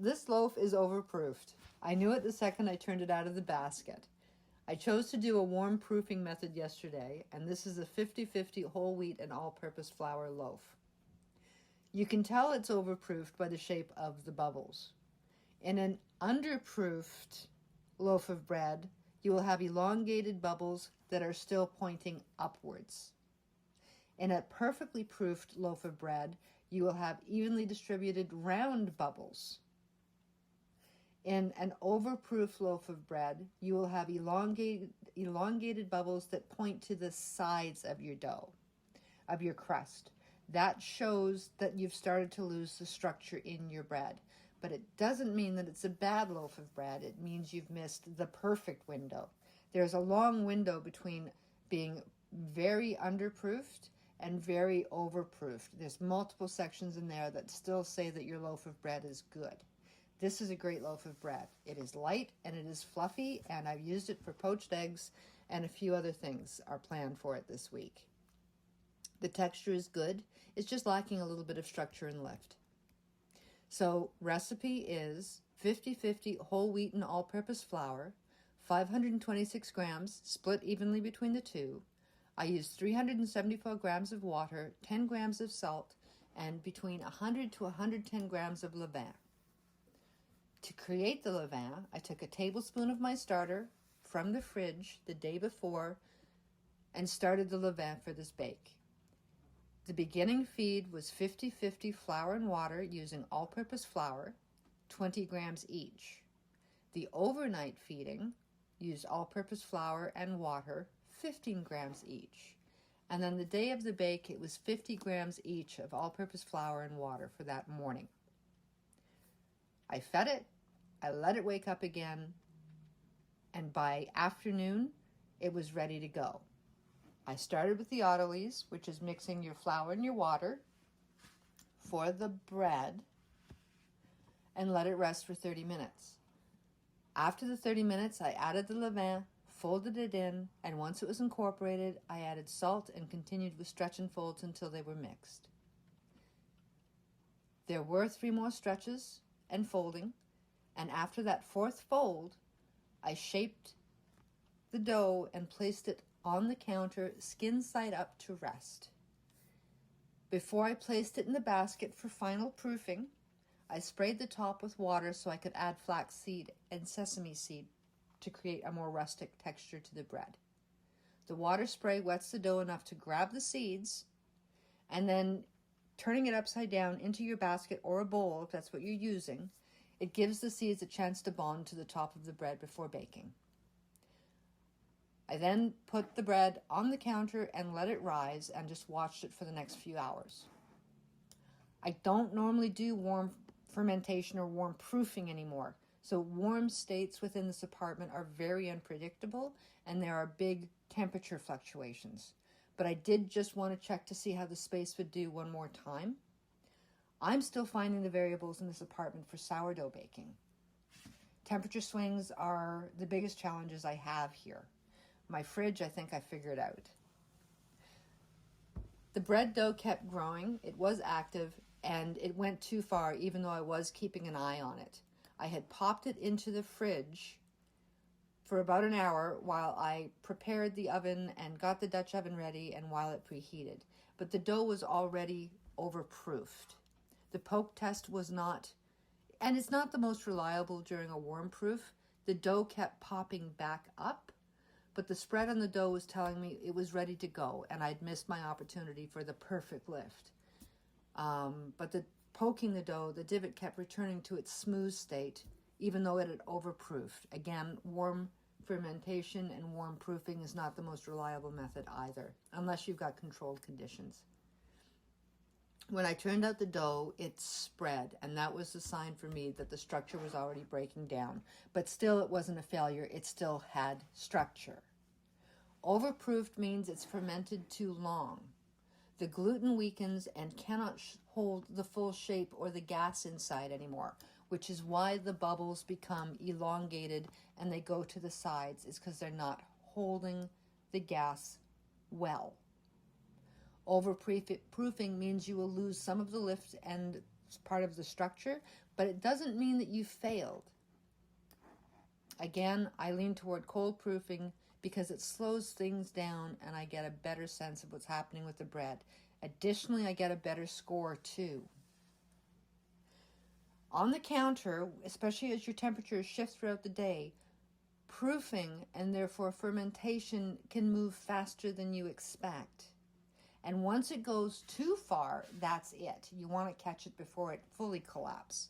This loaf is overproofed. I knew it the second I turned it out of the basket. I chose to do a warm proofing method yesterday, and this is a 50-50 whole wheat and all-purpose flour loaf. You can tell it's overproofed by the shape of the bubbles. In an underproofed loaf of bread, you will have elongated bubbles that are still pointing upwards. In a perfectly proofed loaf of bread, you will have evenly distributed round bubbles. In an overproof loaf of bread, you will have elongated bubbles that point to the sides of your dough, of your crust. That shows that you've started to lose the structure in your bread. But it doesn't mean that it's a bad loaf of bread. It means you've missed the perfect window. There's a long window between being very underproofed and very overproofed. There's multiple sections in there that still say that your loaf of bread is good. This is a great loaf of bread. It is light and it is fluffy, and I've used it for poached eggs, and a few other things are planned for it this week. The texture is good. It's just lacking a little bit of structure and lift. So recipe is 50-50 whole wheat and all-purpose flour, 526 grams, split evenly between the two. I used 374 grams of water, 10 grams of salt, and between 100 to 110 grams of levain. To create the levain, I took a tablespoon of my starter from the fridge the day before and started the levain for this bake. The beginning feed was 50-50 flour and water using all-purpose flour, 20 grams each. The overnight feeding used all-purpose flour and water, 15 grams each. And then the day of the bake, it was 50 grams each of all-purpose flour and water for that morning. I fed it, I let it wake up again, and by afternoon, it was ready to go. I started with the autolyse, which is mixing your flour and your water for the bread, and let it rest for 30 minutes. After the 30 minutes, I added the levain, folded it in, and once it was incorporated, I added salt and continued with stretch and folds until they were mixed. There were 3 more stretches and folding, and after that 4th fold, I shaped the dough and placed it on the counter, skin side up, to rest. Before I placed it in the basket for final proofing, I sprayed the top with water so I could add flaxseed and sesame seed to create a more rustic texture to the bread. The water spray wets the dough enough to grab the seeds, and then turning it upside down into your basket or a bowl, if that's what you're using, it gives the seeds a chance to bond to the top of the bread before baking. I then put the bread on the counter and let it rise and just watched it for the next few hours. I don't normally do warm fermentation or warm proofing anymore. So warm states within this apartment are very unpredictable, and there are big temperature fluctuations. But I did just want to check to see how the space would do one more time. I'm still finding the variables in this apartment for sourdough baking. Temperature swings are the biggest challenges I have here. My fridge, I think I figured out. The bread dough kept growing. It was active, and it went too far, even though I was keeping an eye on it. I had popped it into the fridge for about an hour while I prepared the oven and got the Dutch oven ready and while it preheated. But the dough was already overproofed. The poke test was not, and it's not the most reliable during a warm proof. The dough kept popping back up, but the spread on the dough was telling me it was ready to go, and I'd missed my opportunity for the perfect lift. But poking the dough, the divot kept returning to its smooth state, even though it had overproofed. Again, warm fermentation and warm proofing is not the most reliable method either, unless you've got controlled conditions. When I turned out the dough, it spread, and that was the sign for me that the structure was already breaking down. But still, it wasn't a failure. It still had structure. Overproofed means it's fermented too long. The gluten weakens and cannot hold the full shape or the gas inside anymore, which is why the bubbles become elongated and they go to the sides, is because they're not holding the gas well. Overproofing means you will lose some of the lift and part of the structure, but it doesn't mean that you failed. Again, I lean toward cold proofing because it slows things down and I get a better sense of what's happening with the bread. Additionally, I get a better score too. On the counter, especially as your temperatures shift throughout the day, proofing and therefore fermentation can move faster than you expect. And once it goes too far, that's it. You want to catch it before it fully collapses.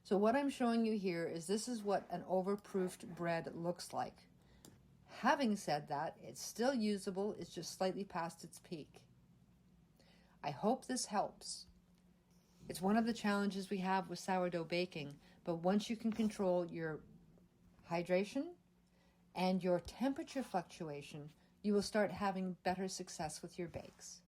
So what I'm showing you here is this is what an overproofed bread looks like. Having said that, it's still usable. It's just slightly past its peak. I hope this helps. It's one of the challenges we have with sourdough baking, but once you can control your hydration and your temperature fluctuation, you will start having better success with your bakes.